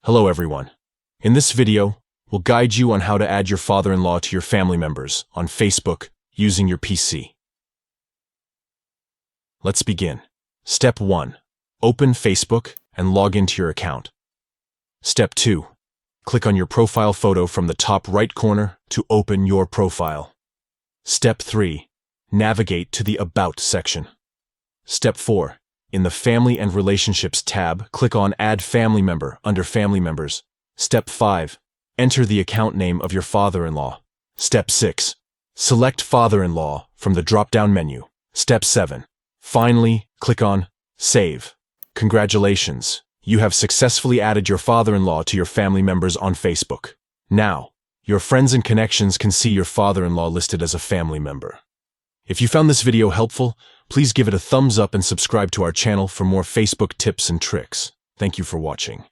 Hello everyone. In this video, we'll guide you on how to add your father-in-law to your family members on Facebook using your PC. Let's begin. Step 1. Open Facebook and log into your account. Step 2. Click on your profile photo from the top right corner to open your profile. Step 3. Navigate to the About section. Step 4. In the Family and Relationships tab, click on Add Family Member under Family Members. Step 5. Enter the account name of your father-in-law. Step 6. Select Father-in-law from the drop-down menu. Step 7. Finally, click on Save. Congratulations! You have successfully added your father-in-law to your family members on Facebook. Now, your friends and connections can see your father-in-law listed as a family member. If you found this video helpful, please give it a thumbs up and subscribe to our channel for more Facebook tips and tricks. Thank you for watching.